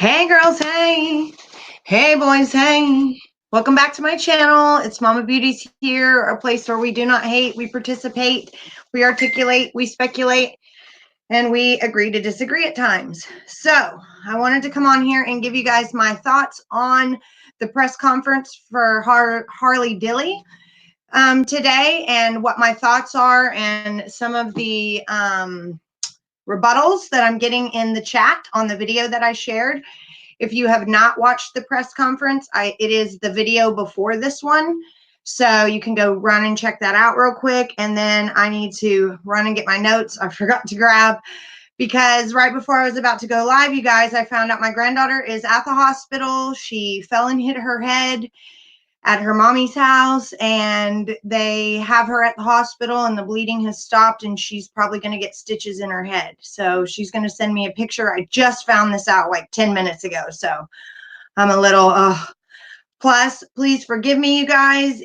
Hey girls, hey. Hey boys, hey. Welcome back to my channel. It's MAMABUDEEZ here, a place where we do not hate, we participate, we articulate, we speculate, and we agree to disagree at times. So I wanted to come on here and give you guys my thoughts on the press conference for Harley Dilly today, and what my thoughts are, and some of the rebuttals that I'm getting in the chat on the video that I shared. If you have not watched the press conference, it is the video before this one. So you can go run and check that out real quick. And then I need to run and get my notes I forgot to grab, because right before I was about to go live, you guys, I found out my granddaughter is at the hospital. She fell and hit her head at her mommy's house, and they have her at the hospital, and the bleeding has stopped, and she's probably going to get stitches in her head. So she's going to send me a picture. I just found this out like 10 minutes ago. So I'm a little, plus please forgive me, you guys,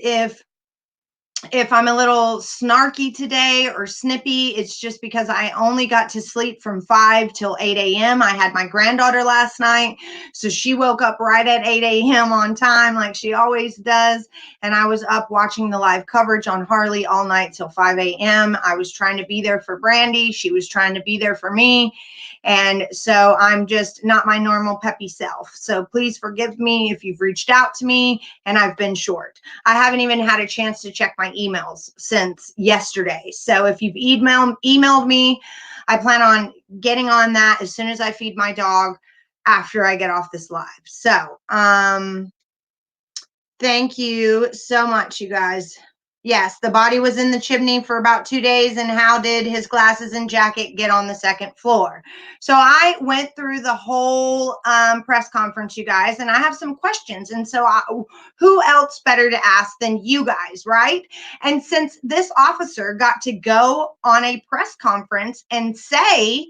if I'm a little snarky today or snippy. It's just because I only got to sleep from 5 till 8 a.m. I had my granddaughter last night, so she woke up right at 8 a.m. on time like she always does, and I was up watching the live coverage on Harley all night till 5 a.m. I was trying to be there for Brandy. She was trying to be there for me. And so I'm just not my normal peppy self. So please forgive me if you've reached out to me and I've been short. I haven't even had a chance to check my emails since yesterday. So if you've emailed me, I plan on getting on that as soon as I feed my dog after I get off this live. So thank you so much, you guys. Yes, the body was in the chimney for about 2 days. And how did his glasses and jacket get on the second floor? So I went through the whole press conference, you guys, and I have some questions. And so who else better to ask than you guys, right? And since this officer got to go on a press conference and say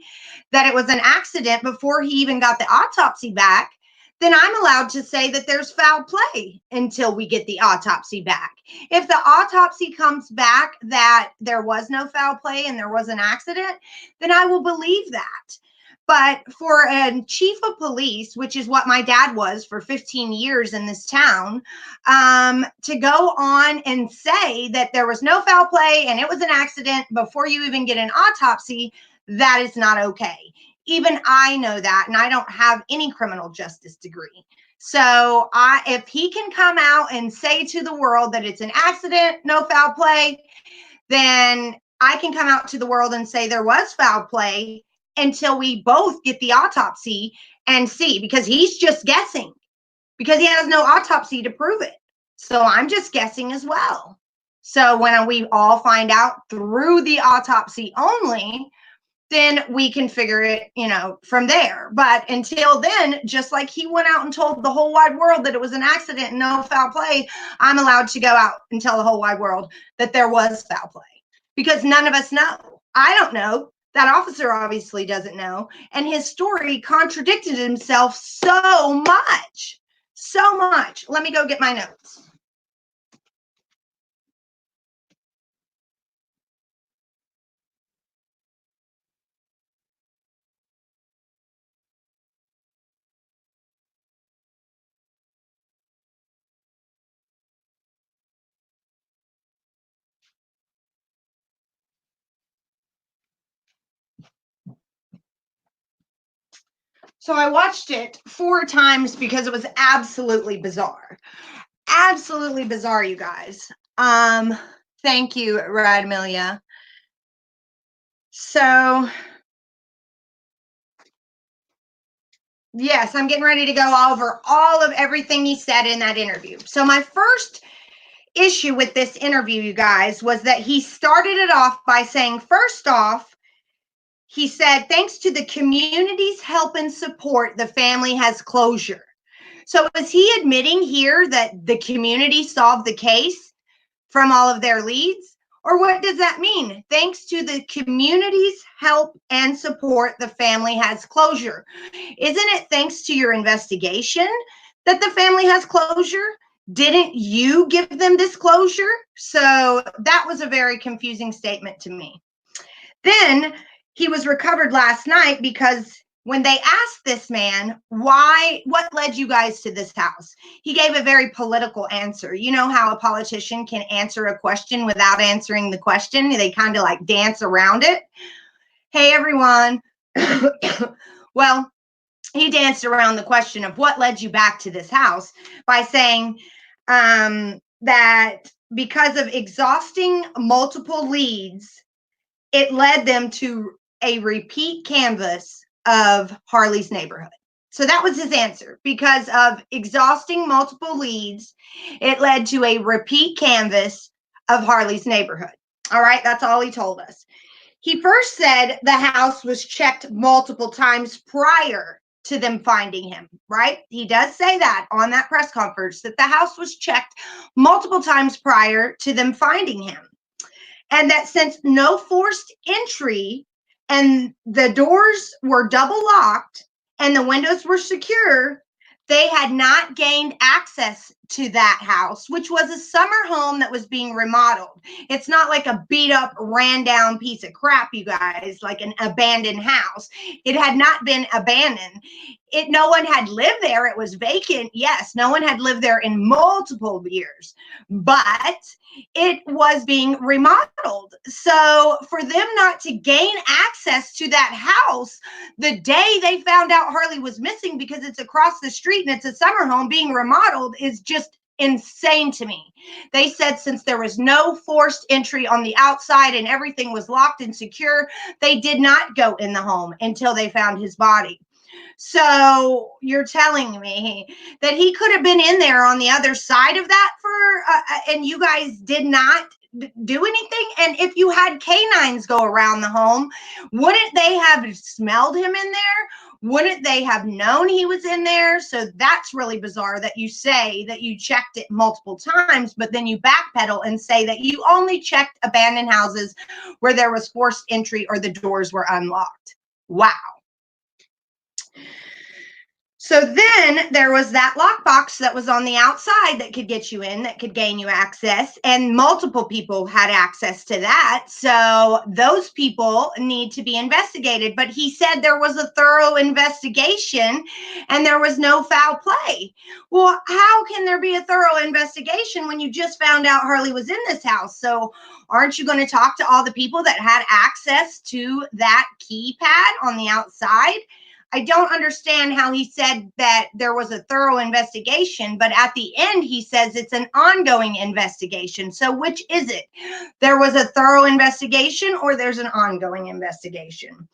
that it was an accident before he even got the autopsy back, then I'm allowed to say that there's foul play until we get the autopsy back. If the autopsy comes back that there was no foul play and there was an accident, then I will believe that. But for a chief of police, which is what my dad was for 15 years in this town, to go on and say that there was no foul play and it was an accident before you even get an autopsy, that is not okay. Even I know that, and I don't have any criminal justice degree. So if he can come out and say to the world that it's an accident, no foul play, then I can come out to the world and say there was foul play until we both get the autopsy and see, because he's just guessing because he has no autopsy to prove it. So I'm just guessing as well. So when we all find out through the autopsy only, then we can figure it, from there. But until then, just like he went out and told the whole wide world that it was an accident and no foul play, I'm allowed to go out and tell the whole wide world that there was foul play, because none of us know. I don't know. That officer obviously doesn't know. And his story contradicted himself so much. So much. Let me go get my notes. So I watched it 4 times because it was absolutely bizarre. Absolutely bizarre, you guys. Thank you, Radmilia. So yes, I'm getting ready to go over all of everything he said in that interview. So my first issue with this interview, you guys, was that he started it off by saying, first off, he said, thanks to the community's help and support, the family has closure. So is he admitting here that the community solved the case from all of their leads? Or what does that mean? Thanks to the community's help and support, the family has closure. Isn't it thanks to your investigation that the family has closure? Didn't you give them this closure? So that was a very confusing statement to me. Then he was recovered last night because when they asked this man, what led you guys to this house? He gave a very political answer. You know how a politician can answer a question without answering the question? They kind of like dance around it. Hey, everyone. Well, he danced around the question of what led you back to this house by saying that because of exhausting multiple leads, it led them to a repeat canvas of Harley's neighborhood. So that was his answer. Because of exhausting multiple leads, it led to a repeat canvas of Harley's neighborhood. All right, that's all he told us. He first said the house was checked multiple times prior to them finding him, right? He does say that on that press conference, that the house was checked multiple times prior to them finding him. And that since no forced entry and the doors were double locked and the windows were secure, they had not gained access to that house, which was a summer home that was being remodeled. It's not like a beat up, ran down piece of crap, you guys, like an abandoned house. It had not been abandoned. No one had lived there. It was vacant. Yes, no one had lived there in multiple years, but it was being remodeled. So for them not to gain access to that house the day they found out Harley was missing, because it's across the street and it's a summer home being remodeled, is just insane to me. They said since there was no forced entry on the outside and everything was locked and secure, they did not go in the home until they found his body. So you're telling me that he could have been in there on the other side of that and you guys did not do anything? And if you had canines go around the home, wouldn't they have smelled him in there? Wouldn't they have known he was in there? So that's really bizarre that you say that you checked it multiple times, but then you backpedal and say that you only checked abandoned houses where there was forced entry or the doors were unlocked. Wow. So then there was that lockbox that was on the outside that could get you in, that could gain you access, and multiple people had access to that. So those people need to be investigated. But he said there was a thorough investigation and there was no foul play. Well, how can there be a thorough investigation when you just found out Harley was in this house? So aren't you going to talk to all the people that had access to that keypad on the outside? I don't understand how he said that there was a thorough investigation, but at the end he says it's an ongoing investigation. So which is it? There was a thorough investigation or there's an ongoing investigation?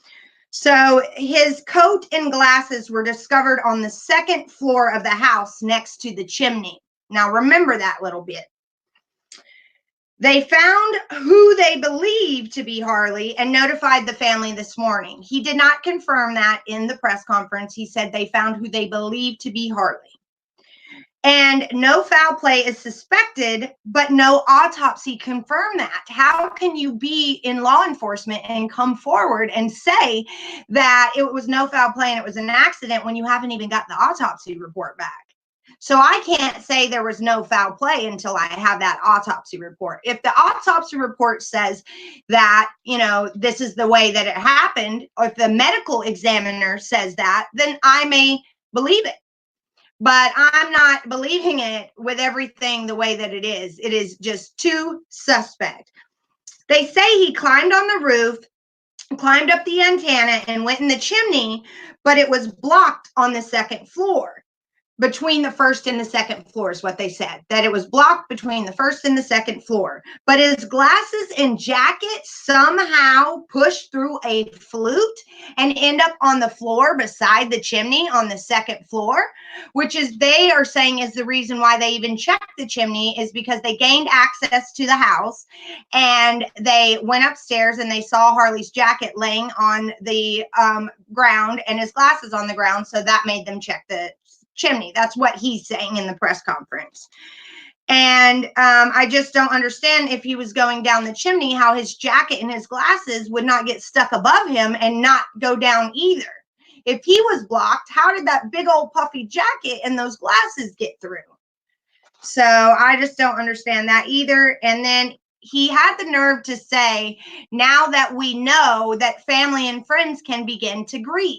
So his coat and glasses were discovered on the second floor of the house next to the chimney. Now remember that little bit. They found who they believed to be Harley and notified the family this morning. He did not confirm that in the press conference. He said they found who they believed to be Harley. And no foul play is suspected, but no autopsy confirmed that. How can you be in law enforcement and come forward and say that it was no foul play and it was an accident when you haven't even got the autopsy report back? So I can't say there was no foul play until I have that autopsy report. If the autopsy report says that, this is the way that it happened, or if the medical examiner says that, then I may believe it. But I'm not believing it with everything the way that it is. It is just too suspect. They say he climbed on the roof, climbed up the antenna, and went in the chimney, but it was blocked on the second floor. Between the first and the second floor is what they said, that it was blocked between the first and the second floor. But his glasses and jacket somehow pushed through a flute and end up on the floor beside the chimney on the second floor, which is, they are saying, is the reason why they even checked the chimney, is because they gained access to the house and they went upstairs and they saw Harley's jacket laying on the ground and his glasses on the ground. So that made them check the chimney. That's what he's saying in the press conference. And I just don't understand, if he was going down the chimney, how his jacket and his glasses would not get stuck above him and not go down either. If he was blocked, how did that big old puffy jacket and those glasses get through? So I just don't understand that either. And then he had the nerve to say, now that we know that family and friends can begin to grieve.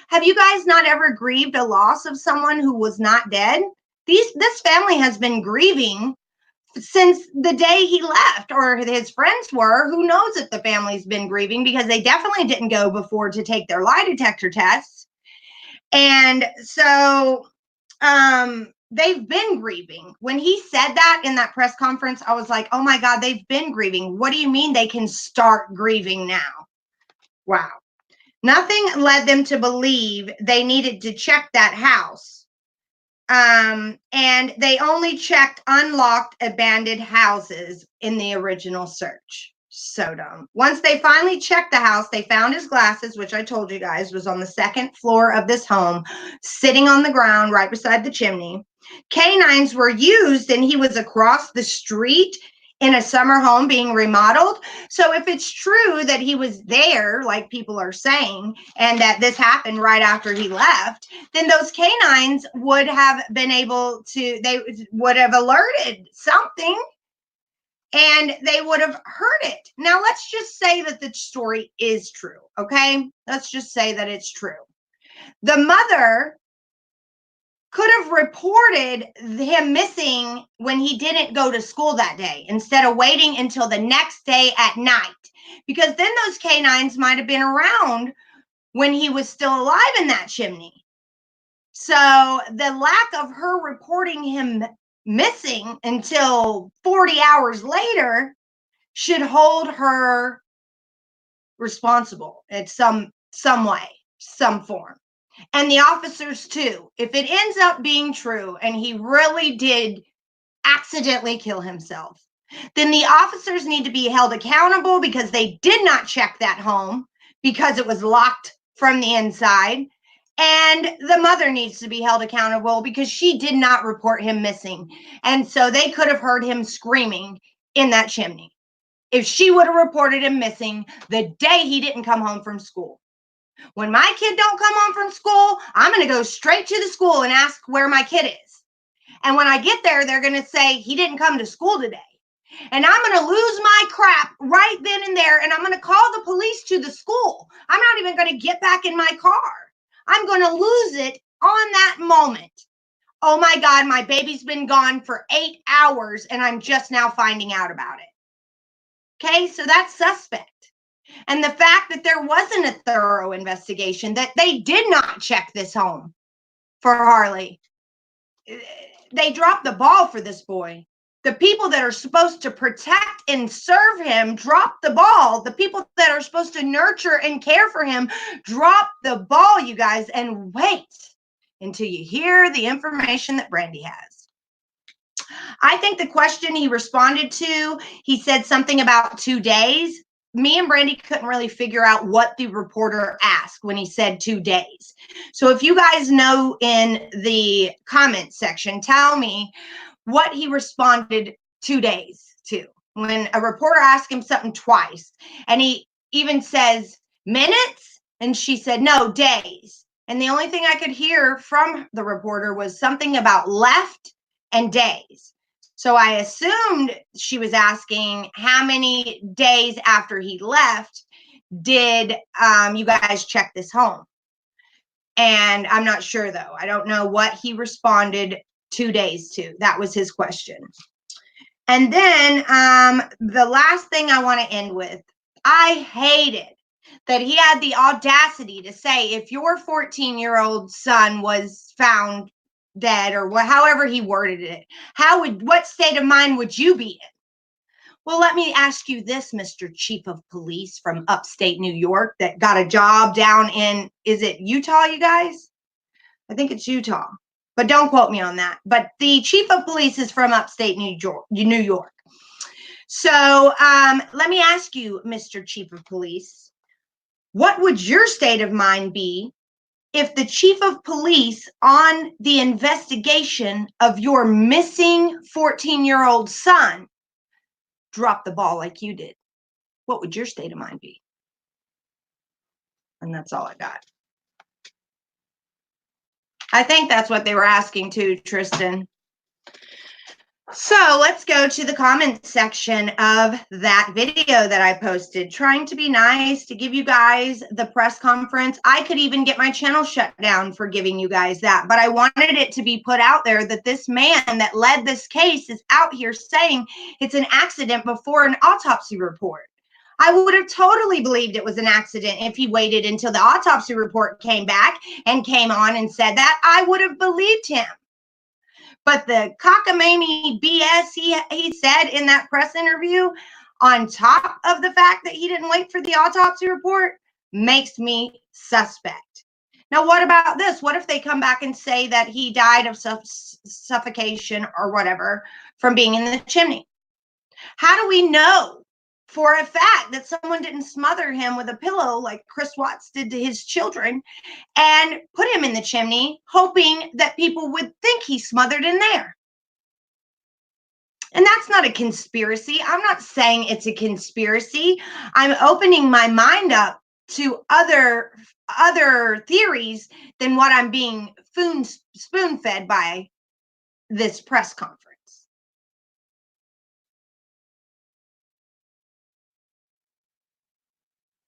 Have you guys not ever grieved a loss of someone who was not dead? This family has been grieving since the day he left, or his friends were. Who knows if the family's been grieving, because they definitely didn't go before to take their lie detector tests. And so they've been grieving. When he said that in that press conference, I was like, oh my God, they've been grieving. What do you mean they can start grieving now? Wow. Nothing led them to believe they needed to check that house. And they only checked unlocked, abandoned houses in the original search. So dumb. Once they finally checked the house, they found his glasses, which I told you guys was on the second floor of this home, sitting on the ground right beside the chimney. Canines were used, and he was across the street in a summer home being remodeled. So if it's true that he was there, like people are saying, and that this happened right after he left, then those canines would have been able to, they would have alerted something, and they would have heard it. Now, let's just say that the story is true, okay? Let's just say that it's true. The mother could have reported him missing when he didn't go to school that day, instead of waiting until the next day at night, because then those canines might have been around when he was still alive in that chimney. So the lack of her reporting him missing until 40 hours later should hold her responsible in some way, some form. And the officers too. If it ends up being true and he really did accidentally kill himself, then the officers need to be held accountable, because they did not check that home because it was locked from the inside. And the mother needs to be held accountable because she did not report him missing. And so they could have heard him screaming in that chimney if she would have reported him missing the day he didn't come home from school. When my kid don't come home from school, I'm going to go straight to the school and ask where my kid is. And when I get there, they're going to say he didn't come to school today. And I'm going to lose my crap right then and there. And I'm going to call the police to the school. I'm not even going to get back in my car. I'm going to lose it on that moment. Oh my God, my baby's been gone for 8 hours and I'm just now finding out about it. Okay, so that's suspect. And the fact that there wasn't a thorough investigation, that they did not check this home for Harley. They dropped the ball for this boy. The people that are supposed to protect and serve him dropped the ball. The people that are supposed to nurture and care for him dropped the ball, you guys, and wait until you hear the information that Brandy has. I think the question he responded to, he said something about 2 days. Me and Brandy couldn't really figure out what the reporter asked when he said 2 days. So if you guys know in the comment section, tell me what he responded 2 days to. When a reporter asked him something twice, and he even says minutes, and she said, no, days. And the only thing I could hear from the reporter was something about left and days. So I assumed she was asking how many days after he left did you guys check this home? And I'm not sure, though. I don't know what he responded 2 days to. That was his question. And then the last thing I want to end with, I hated that he had the audacity to say, if your 14-year-old son was found dead, or however he worded it, what state of mind would you be in? Well, let me ask you this, Mr. Chief of Police from upstate New York that got a job down in, is it Utah, you guys? I think it's Utah, but don't quote me on that. But the chief of police is from upstate New York. So let me ask you, Mr. Chief of Police, what would your state of mind be if the chief of police on the investigation of your missing 14-year-old son dropped the ball like you did? What would your state of mind be? And that's all I got. I think that's what they were asking too, Tristan. So let's go to the comment section of that video that I posted, trying to be nice, to give you guys the press conference. I could even get my channel shut down for giving you guys that, but I wanted it to be put out there that this man that led this case is out here saying it's an accident before an autopsy report. I would have totally believed it was an accident if he waited until the autopsy report came back and came on and said that. I would have believed him. But the cockamamie BS he said in that press interview, on top of the fact that he didn't wait for the autopsy report, makes me suspect. Now, what about this? What if they come back and say that he died of suffocation or whatever from being in the chimney? How do we know for a fact that someone didn't smother him with a pillow like Chris Watts did to his children and put him in the chimney, hoping that people would think he's smothered in there? And that's not a conspiracy. I'm not saying it's a conspiracy. I'm opening my mind up to other theories than what I'm being spoon-fed by this press conference.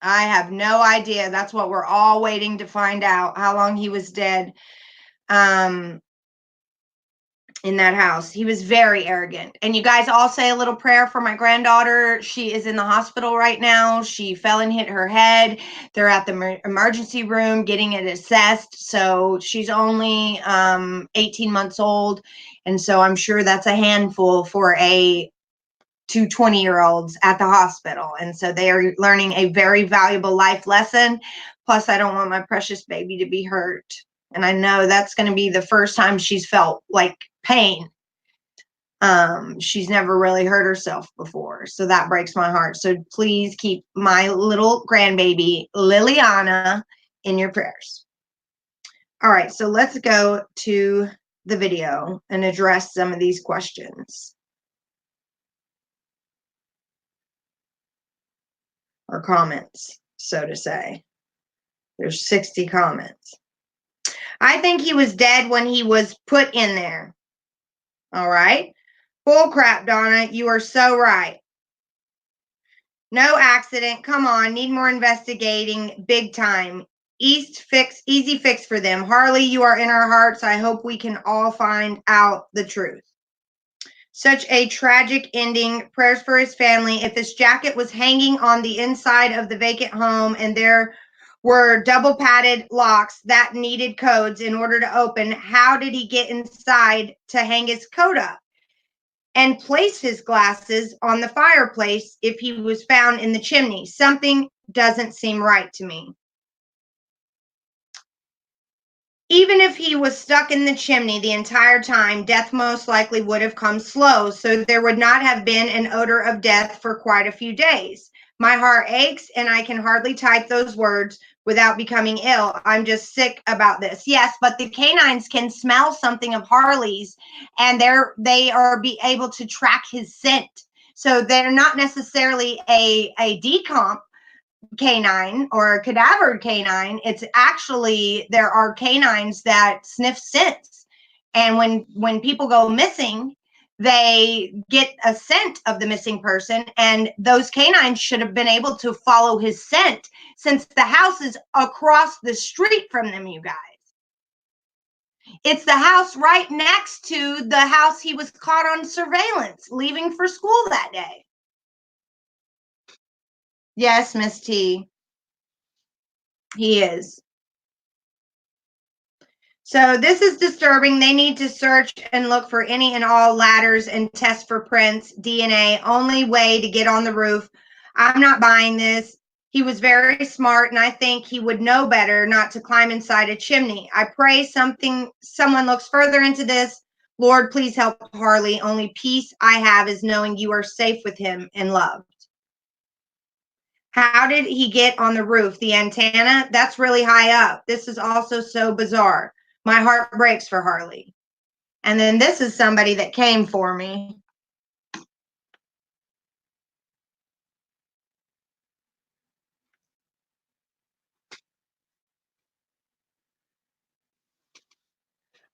I have no idea. That's what we're all waiting to find out, how long he was dead. In that house. He was very arrogant. And you guys all say a little prayer for my granddaughter. She is in the hospital right now. She fell and hit her head. They're at the emergency room getting it assessed. So she's only 18 months old. And so I'm sure that's a handful for two 20-year-olds at the hospital. And so they are learning a very valuable life lesson. Plus, I don't want my precious baby to be hurt. And I know that's going to be the first time she's felt like pain. She's never really hurt herself before. So that breaks my heart. So please keep my little grandbaby, Liliana, in your prayers. All right, so let's go to the video and address some of these questions. Or comments, so to say. There's 60 comments. I think he was dead when he was put in there. All right. Bull crap, Donna. You are so right. No accident. Come on. Need more investigating. Big time. Easy fix for them. Harley, you are in our hearts. I hope we can all find out the truth. Such a tragic ending. Prayers for his family. If this jacket was hanging on the inside of the vacant home and there were double padded locks that needed codes in order to open, how did he get inside to hang his coat up and place his glasses on the fireplace if he was found in the chimney? Something doesn't seem right to me. Even if he was stuck in the chimney the entire time, death most likely would have come slow, so there would not have been an odor of death for quite a few days. My heart aches, and I can hardly type those words without becoming ill. I'm just sick about this. Yes, but the canines can smell something of Harley's, and they are be able to track his scent. So they're not necessarily a decomp canine or a cadavered canine. It's actually, there are canines that sniff scents, and when people go missing, they get a scent of the missing person, and those canines should have been able to follow his scent since the house is across the street from them. You guys, it's the house right next to the house he was caught on surveillance leaving for school that day. Yes, Miss T, he is. So this is disturbing. They need to search and look for any and all ladders and test for prints, DNA. Only way to get on the roof. I'm not buying this. He was very smart, and I think he would know better not to climb inside a chimney. I pray someone looks further into this. Lord, please help Harley. Only peace I have is knowing you are safe with him and loved. How did he get on the roof? The antenna? That's really high up. This is also so bizarre. My heart breaks for Harley. And then this is somebody that came for me.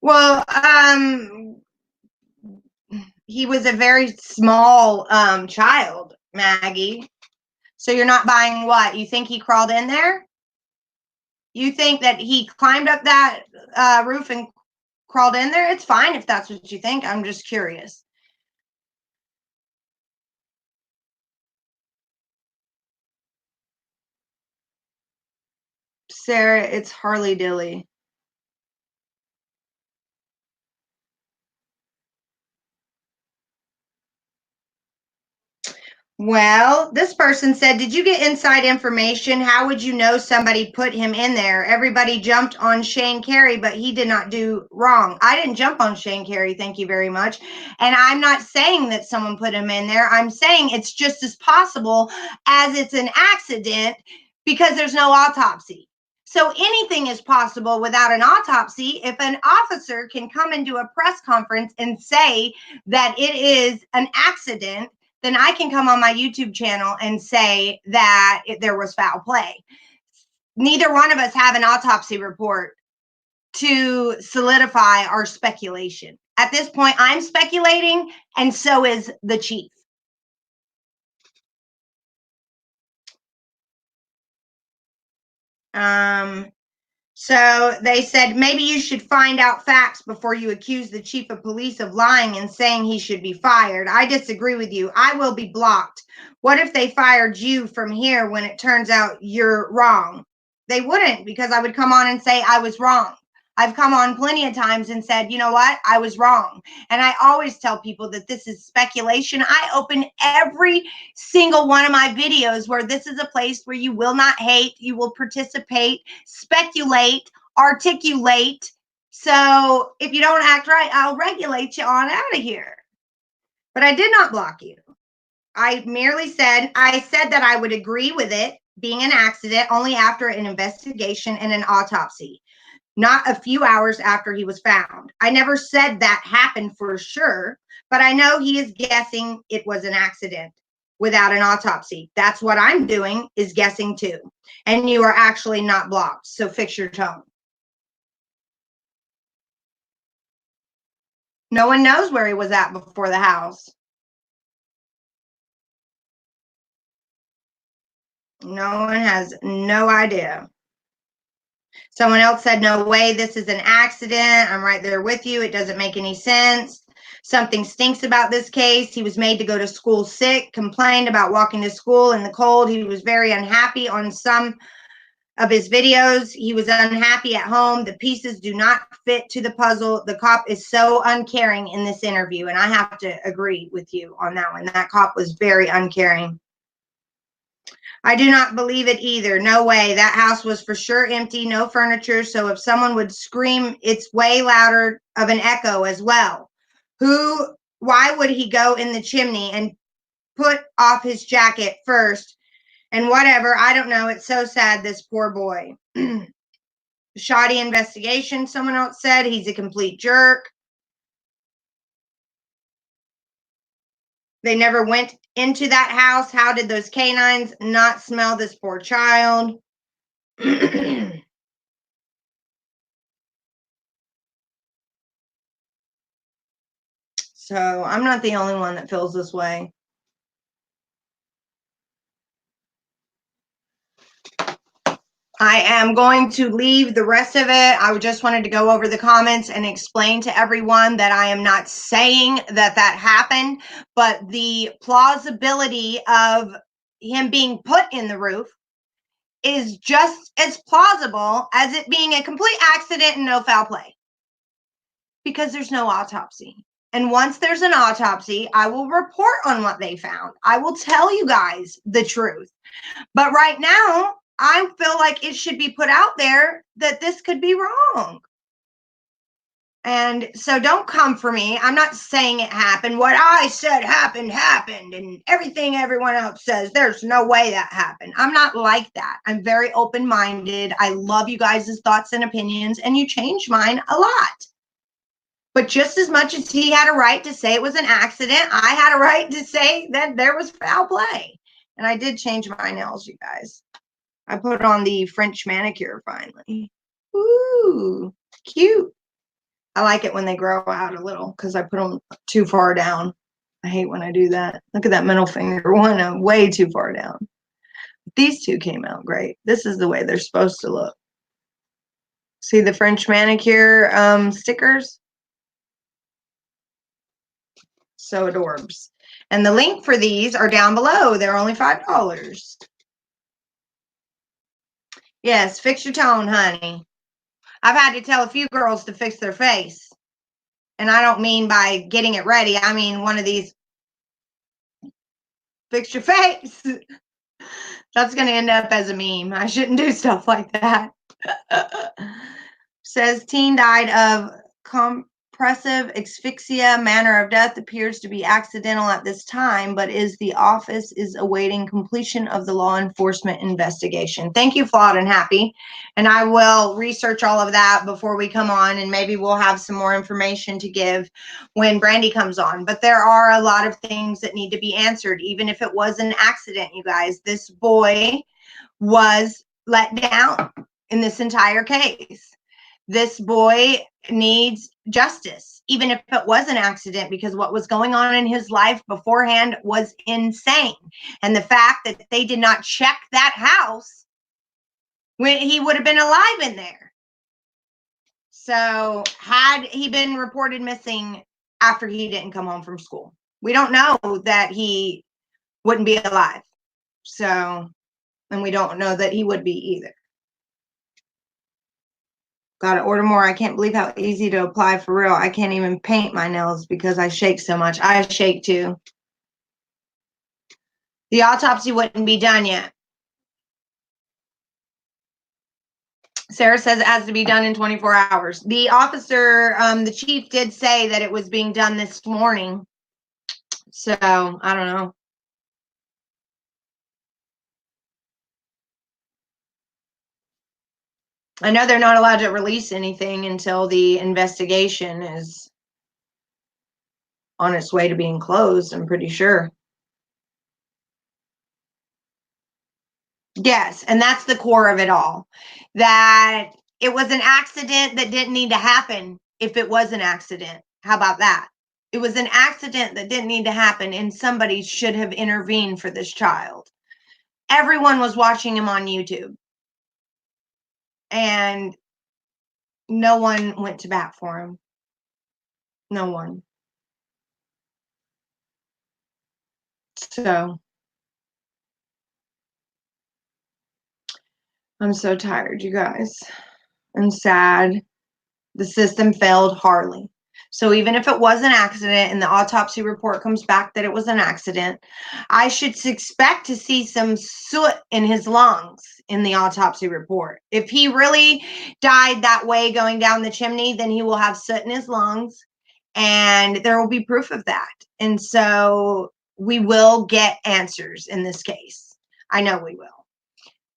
Well, he was a very small child, Maggie. So you're not buying what? You think he crawled in there? You think that he climbed up that roof and crawled in there? It's fine if that's what you think. I'm just curious. Sarah, it's Harley Dilly. Well, this person said, did you get inside information? How would you know somebody put him in there? Everybody jumped on Shane Carey, but he did not do wrong. I didn't jump on Shane Carey, thank you very much. And I'm not saying that someone put him in there. I'm saying it's just as possible as it's an accident because there's no autopsy. So anything is possible without an autopsy. If an officer can come into a press conference and say that it is an accident, then I can come on my YouTube channel and say that there was foul play. Neither one of us have an autopsy report to solidify our speculation. At this point, I'm speculating, and so is the chief. So they said, maybe you should find out facts before you accuse the chief of police of lying and saying he should be fired. I disagree with you. I will be blocked. What if they fired you from here when it turns out you're wrong? They wouldn't, because I would come on and say I was wrong. I've come on plenty of times and said, you know what? I was wrong. And I always tell people that this is speculation. I open every single one of my videos where this is a place where you will not hate, you will participate, speculate, articulate. So if you don't act right, I'll regulate you on out of here. But I did not block you. I merely said that I would agree with it being an accident only after an investigation and an autopsy, not a few hours after he was found. I never said that happened for sure, but I know he is guessing it was an accident without an autopsy. That's what I'm doing, is guessing too. And you are actually not blocked, so fix your tone. No one knows where he was at before the house. No one has no idea. Someone else said, no way, this is an accident. I'm right there with you. It doesn't make any sense. Something stinks about this case. He was made to go to school sick, complained about walking to school in the cold. He was very unhappy on some of his videos. He was unhappy at home. The pieces do not fit to the puzzle. The cop is so uncaring in this interview, and I have to agree with you on that one. That cop was very uncaring. I do not believe it either. No way. That house was for sure empty, no furniture. So if someone would scream, it's way louder of an echo as well. Why would he go in the chimney and put off his jacket first and whatever? I don't know. It's so sad, this poor boy. Shoddy investigation, someone else said. He's a complete jerk. They never went into that house. How did those canines not smell this poor child? So I'm not the only one that feels this way. I am going to leave the rest of it. I just wanted to go over the comments and explain to everyone that I am not saying that that happened, but the plausibility of him being put in the roof is just as plausible as it being a complete accident and no foul play, because there's no autopsy. And once there's an autopsy, I will report on what they found. I will tell you guys the truth. But right now, I feel like it should be put out there that this could be wrong. And so don't come for me. I'm not saying it happened. What I said happened, and everything everyone else says, there's no way that happened. I'm not like that. I'm very open-minded. I love you guys' thoughts and opinions, and you change mine a lot. But just as much as he had a right to say it was an accident, I had a right to say that there was foul play. And I did change my nails, you guys. I put on the French manicure finally. Ooh, cute. I like it when they grow out a little because I put them too far down. I hate when I do that. Look at that middle finger. One way too far down. These two came out great. This is the way they're supposed to look. See the French manicure stickers? So adorbs. And the link for these are down below. They're only $5. Yes, fix your tone, honey. I've had to tell a few girls to fix their face. And I don't mean by getting it ready. I mean one of these, fix your face. That's going to end up as a meme. I shouldn't do stuff like that. Says teen died of compressive asphyxia. Manner of death appears to be accidental at this time, but the office is awaiting completion of the law enforcement investigation. Thank you, Flawed and Happy. And I will research all of that before we come on, and maybe we'll have some more information to give when Brandy comes on. But there are a lot of things that need to be answered, even if it was an accident, you guys. This boy was let down in this entire case. This boy needs justice, even if it was an accident, because what was going on in his life beforehand was insane. And the fact that they did not check that house when he would have been alive in there. So had he been reported missing after he didn't come home from school, we don't know that he wouldn't be alive. So, and we don't know that he would be either. Gotta order more. I can't believe how easy to apply for real. I can't even paint my nails because I shake so much. I shake too. The autopsy wouldn't be done yet. Sarah says it has to be done in 24 hours. The officer, the chief did say that it was being done this morning. So, I don't know. I know they're not allowed to release anything until the investigation is on its way to being closed, I'm pretty sure. Yes, and that's the core of it all. That it was an accident that didn't need to happen if it was an accident. How about that? It was an accident that didn't need to happen, and somebody should have intervened for this child. Everyone was watching him on YouTube, and no one went to bat for him. No one. So I'm so tired, you guys, and sad. The system failed Harley. So even if it was an accident and the autopsy report comes back that it was an accident, I should expect to see some soot in his lungs in the autopsy report. If he really died that way going down the chimney, then he will have soot in his lungs, and there will be proof of that. And so we will get answers in this case. I know we will.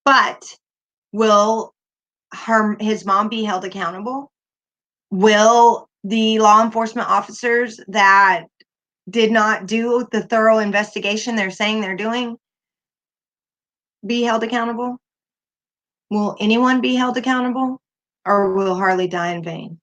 But will his mom be held accountable? Will the law enforcement officers that did not do the thorough investigation they're saying they're doing be held accountable? Will anyone be held accountable? Or will Harley die in vain?